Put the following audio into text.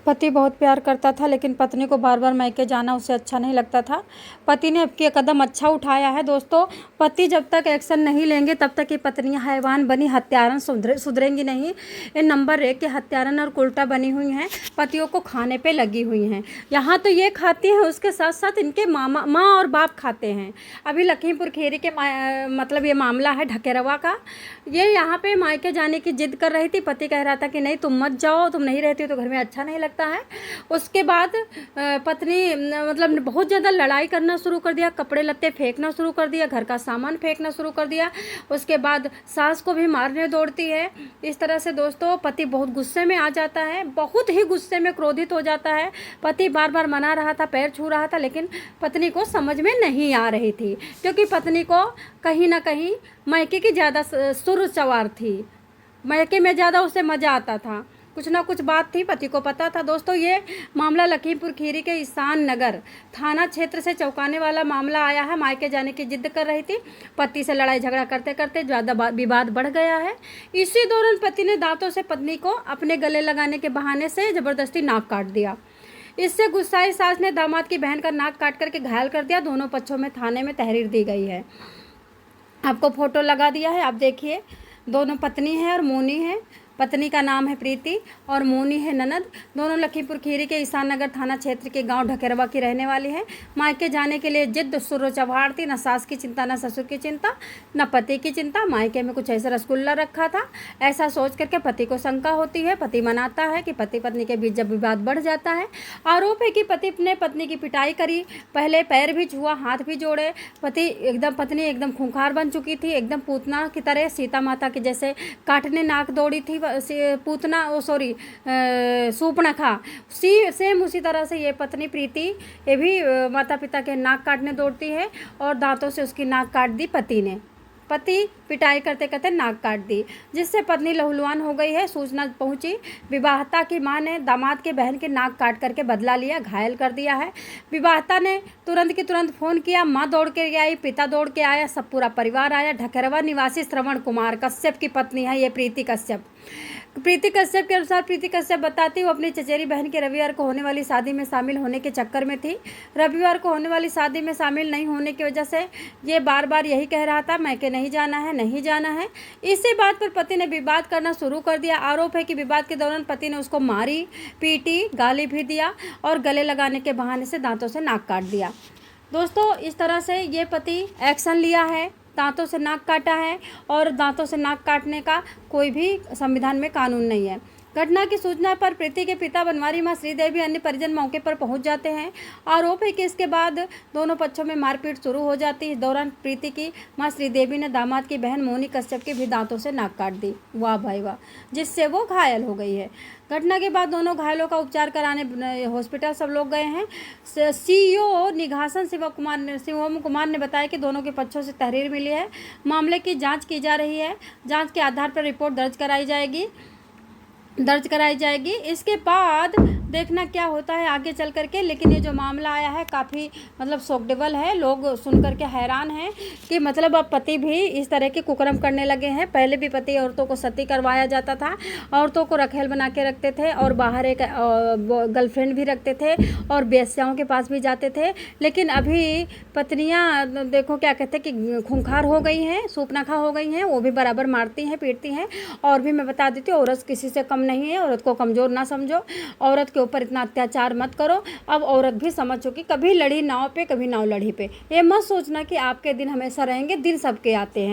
पति बहुत प्यार करता था, लेकिन पत्नी को बार बार मायके जाना उसे अच्छा नहीं लगता था। पति ने अब ये कदम अच्छा उठाया है दोस्तों। पति जब तक एक्शन नहीं लेंगे तब तक ये पत्नियां हैवान बनी हत्यारन सुधरेंगी नहीं। ये नंबर 1 के हत्यारन और उल्टा बनी हुई हैं, पतियों को खाने पे लगी हुई हैं। यहाँ तो ये खाती हैं, उसके साथ साथ इनके माँ और बाप खाते हैं। अभी लखीमपुर खीरी के मतलब ये मामला है ढकेरवा का। ये यहाँ पे मायके जाने की जिद कर रही थी। पति कह रहा था कि नहीं तुम मत जाओ, तुम नहीं रहती हो तो घर में अच्छा नहीं लगता है। उसके बाद पत्नी मतलब बहुत ज़्यादा लड़ाई करना शुरू कर दिया, कपड़े लत्ते फेंकना शुरू कर दिया, घर का सामान फेंकना शुरू कर दिया। उसके बाद सास को भी मारने दौड़ती है। इस तरह से दोस्तों पति बहुत गुस्से में आ जाता है, बहुत ही गुस्से में क्रोधित हो जाता है। पति बार बार मना रहा था, पैर छू रहा था, लेकिन पत्नी को समझ में नहीं आ रही थी, क्योंकि पत्नी को कहीं ना कहीं मायके की ज़्यादा सुर सवार थी। मायके में ज़्यादा उसे मज़ा आता था, कुछ ना कुछ बात थी, पति को पता था। दोस्तों ये मामला लखीमपुर खीरी के ईशान नगर थाना क्षेत्र से चौंकाने वाला मामला आया है। मायके जाने की जिद कर रही थी, पति से लड़ाई झगड़ा करते करते ज़्यादा विवाद बढ़ गया है। इसी दौरान पति ने दांतों से पत्नी को अपने गले लगाने के बहाने से ज़बरदस्ती नाक काट दिया। इससे गुस्साई सास ने दामाद की बहन का नाक काट करके घायल कर दिया। दोनों पक्षों में थाने में तहरीर दी गई है। आपको फोटो लगा दिया है, आप देखिए। दोनों पत्नी है और मोनी है। पत्नी का नाम है प्रीति और मोनी है ननद। दोनों लखीमपुर खीरी के ईशान नगर थाना क्षेत्र के गांव ढकेरवा की रहने वाली है। मायके जाने के लिए जिद सुर चढ़ाड़ थी, न सास की चिंता, न ससुर की चिंता, न पति की चिंता। मायके में कुछ ऐसा रसगुल्ला रखा था, ऐसा सोच करके पति को शंका होती है। पति मनाता है कि पति पत्नी के बीच जब विवाद बढ़ जाता है। आरोप है कि पति ने पत्नी की पिटाई करी, पहले पैर भी छुआ, हाथ भी जोड़े। पत्नी एकदम खूंखार बन चुकी थी, एकदम पूतना की तरह, सीता माता के जैसे काटने नाक दौड़ी थी सूर्पणखा। सेम उसी तरह से ये पत्नी प्रीति ये भी माता पिता के नाक काटने दौड़ती है और दांतों से उसकी नाक काट दी पति ने। पति पिटाई करते करते नाक काट दी, जिससे पत्नी लहूलुहान हो गई है। सूचना पहुंची, विवाहिता की मां ने दामाद के बहन के नाक काट करके बदला लिया, घायल कर दिया है। विवाहिता ने तुरंत की तुरंत फोन किया, मां दौड़ के आई, पिता दौड़ के आया, सब पूरा परिवार आया। ढकेरवा निवासी श्रवण कुमार कश्यप की पत्नी है ये प्रीति कश्यप। प्रीति कश्यप के अनुसार प्रीति कश्यप बताती वो अपनी चचेरी बहन के रविवार को होने वाली शादी में शामिल होने के चक्कर में थी। रविवार को होने वाली शादी में शामिल नहीं होने की वजह से ये बार बार यही कह रहा था मैके नहीं जाना है, नहीं जाना है। इसी बात पर पति ने विवाद करना शुरू कर दिया। आरोप है कि विवाद के दौरान पति ने उसको मारी, पीटी, गाली भी दिया और गले लगाने के बहाने से दांतों से नाक काट दिया। दोस्तों इस तरह से ये पति एक्शन लिया है, दांतों से नाक काटा है, और दांतों से नाक काटने का कोई भी संविधान में कानून नहीं है। घटना की सूचना पर प्रीति के पिता बनवारी मां श्रीदेवी अन्य परिजन मौके पर पहुंच जाते हैं। आरोप है कि इसके बाद दोनों पक्षों में मारपीट शुरू हो जाती है। इस दौरान प्रीति की मां श्रीदेवी ने दामाद की बहन मोनी कश्यप की भी दांतों से नाक काट दी, वाह भाई वाह, जिससे वो घायल हो गई है। घटना के बाद दोनों घायलों का उपचार कराने हॉस्पिटल सब लोग गए हैं। सीईओ निघासन शिवम कुमार ने बताया कि दोनों के पक्षों से तहरीर मिली है, मामले की जांच की जा रही है। जांच के आधार पर रिपोर्ट दर्ज कराई जाएगी। इसके बाद देखना क्या होता है आगे चल करके। लेकिन ये जो मामला आया है काफ़ी मतलब शोकडेबल है। लोग सुन करके हैरान हैं कि मतलब अब पति भी इस तरह के कुकर्म करने लगे हैं। पहले भी पति औरतों को सती करवाया जाता था, औरतों को रखेल बना के रखते थे और बाहर एक गर्लफ्रेंड भी रखते थे और बेस्याओं के पास भी जाते थे। लेकिन अभी पत्नियां देखो क्या कहते हैं कि खूंखार हो गई हैं, सूपनाखा हो गई हैं, वो भी बराबर मारती हैं, पीटती हैं। और भी मैं बता देती हूँ, औरत किसी से कम नहीं है, औरत को कमज़ोर ना समझो, औरत के ऊपर इतना अत्याचार मत करो। अब औरत भी समझ चुकी, कभी लड़ी नाव पे, कभी नाव लड़ी पे। ये मत सोचना कि आपके दिन हमेशा रहेंगे, दिन सबके आते हैं।